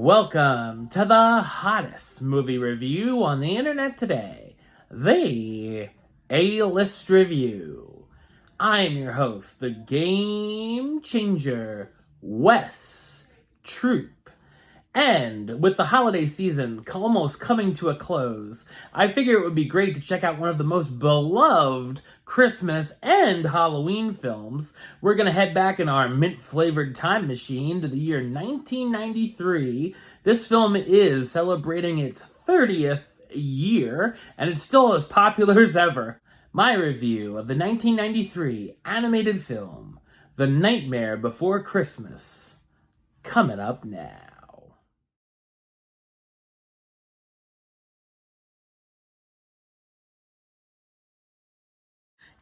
Welcome to the hottest movie review on the internet today, the A-List Review. I'm your host, the Game Changer, Wes Troop. And with the holiday season almost coming to a close, I figure it would be great to check out one of the most beloved Christmas and Halloween films. We're going to head back in our mint-flavored time machine to the year 1993. This film is celebrating its 30th year, and it's still as popular as ever. My review of the 1993 animated film, The Nightmare Before Christmas, coming up now.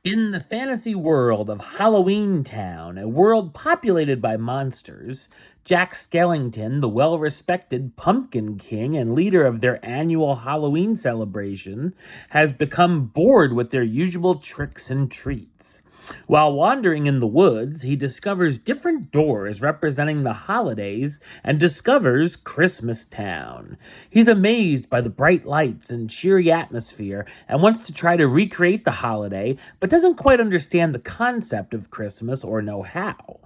In the fantasy world of Halloween Town, a world populated by monsters, Jack Skellington, the well respected Pumpkin King and leader of their annual Halloween celebration, has become bored with their usual tricks and treats. While wandering in the woods, he discovers different doors representing the holidays and discovers Christmas Town. He's amazed by the bright lights and cheery atmosphere and wants to try to recreate the holiday, but doesn't quite understand the concept of Christmas or know how.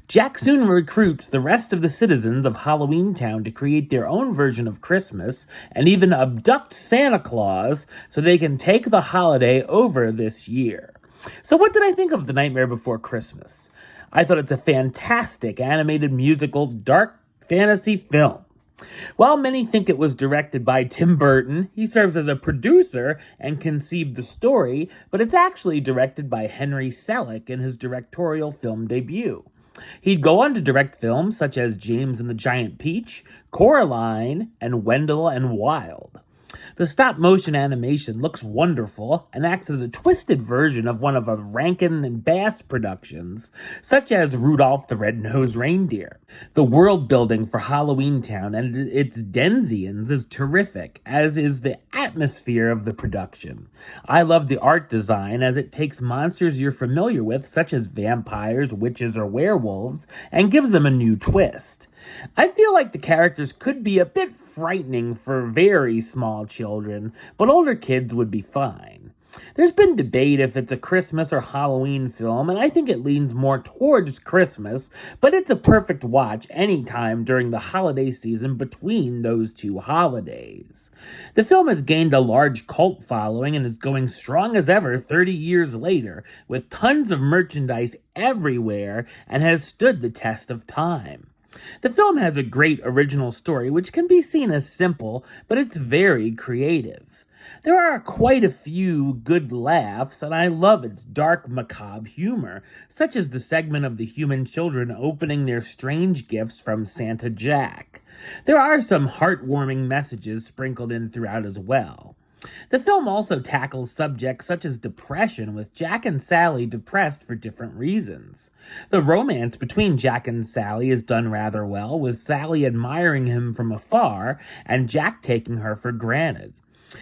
Jack soon recruits the rest of the citizens of Halloween Town to create their own version of Christmas and even abduct Santa Claus so they can take the holiday over this year. So what did I think of The Nightmare Before Christmas? I thought it's a fantastic animated musical dark fantasy film. While many think it was directed by Tim Burton, he serves as a producer and conceived the story, but it's actually directed by Henry Selick in his directorial film debut. He'd go on to direct films such as James and the Giant Peach, Coraline, and Wendell and Wild. The stop-motion animation looks wonderful and acts as a twisted version of one of Rankin and Bass productions, such as Rudolph the Red-Nosed Reindeer. The world-building for Halloween Town and its denizens is terrific, as is the atmosphere of the production. I love the art design as it takes monsters you're familiar with, such as vampires, witches, or werewolves, and gives them a new twist. I feel like the characters could be a bit frightening for very small children, but older kids would be fine. There's been debate if it's a Christmas or Halloween film, and I think it leans more towards Christmas, but it's a perfect watch anytime during the holiday season between those two holidays. The film has gained a large cult following and is going strong as ever 30 years later, with tons of merchandise everywhere, and has stood the test of time. The film has a great original story, which can be seen as simple, but it's very creative. There are quite a few good laughs, and I love its dark, macabre humor, such as the segment of the human children opening their strange gifts from Santa Jack. There are some heartwarming messages sprinkled in throughout as well. The film also tackles subjects such as depression, with Jack and Sally depressed for different reasons. The romance between Jack and Sally is done rather well, with Sally admiring him from afar and Jack taking her for granted.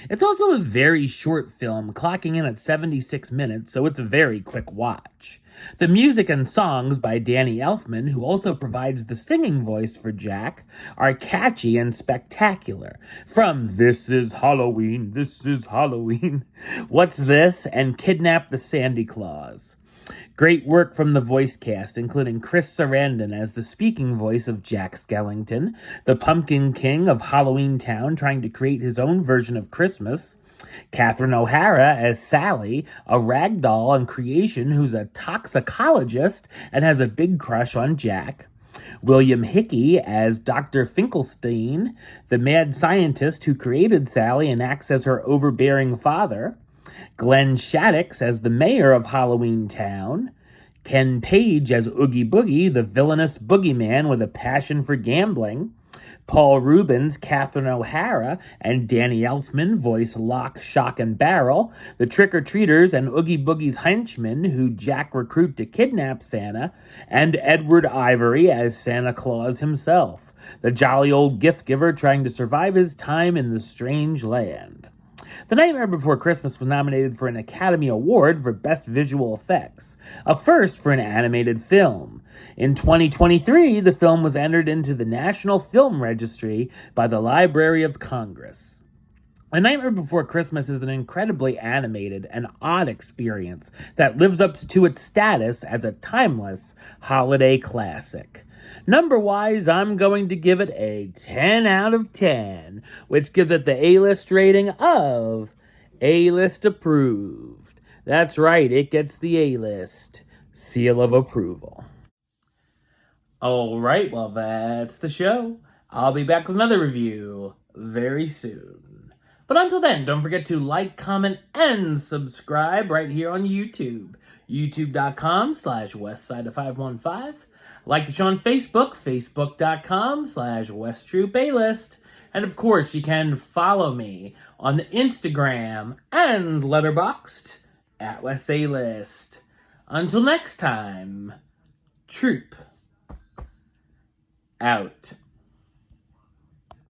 It's also a very short film, clocking in at 76 minutes, so it's a very quick watch. The music and songs by Danny Elfman, who also provides the singing voice for Jack, are catchy and spectacular. From This Is Halloween, This Is Halloween, What's This, and Kidnap the Sandy Claus. Great work from the voice cast, including Chris Sarandon as the speaking voice of Jack Skellington, the Pumpkin King of Halloween Town trying to create his own version of Christmas, Catherine O'Hara as Sally, a ragdoll in creation who's a toxicologist and has a big crush on Jack, William Hickey as Dr. Finkelstein, the mad scientist who created Sally and acts as her overbearing father, Glenn Shaddix as the mayor of Halloween Town, Ken Page as Oogie Boogie, the villainous boogeyman with a passion for gambling, Paul Rubens, Catherine O'Hara, and Danny Elfman voice Lock, Shock, and Barrel, the trick-or-treaters and Oogie Boogie's henchmen who Jack recruit to kidnap Santa, and Edward Ivory as Santa Claus himself, the jolly old gift-giver trying to survive his time in the strange land. The Nightmare Before Christmas was nominated for an Academy Award for Best Visual Effects, a first for an animated film. In 2023, the film was entered into the National Film Registry by the Library of Congress. A Nightmare Before Christmas is an incredibly animated and odd experience that lives up to its status as a timeless holiday classic. Number-wise, I'm going to give it a 10 out of 10, which gives it the A-list rating of A-list approved. That's right, it gets the A-list seal of approval. Alright, well that's the show. I'll be back with another review very soon. But until then, don't forget to like, comment, and subscribe right here on YouTube. YouTube.com/WestsideOf515. Like the show on Facebook, Facebook.com/WestTroopaList. And of course, you can follow me on the Instagram and Letterboxd at WestAList. Until next time, Troop out.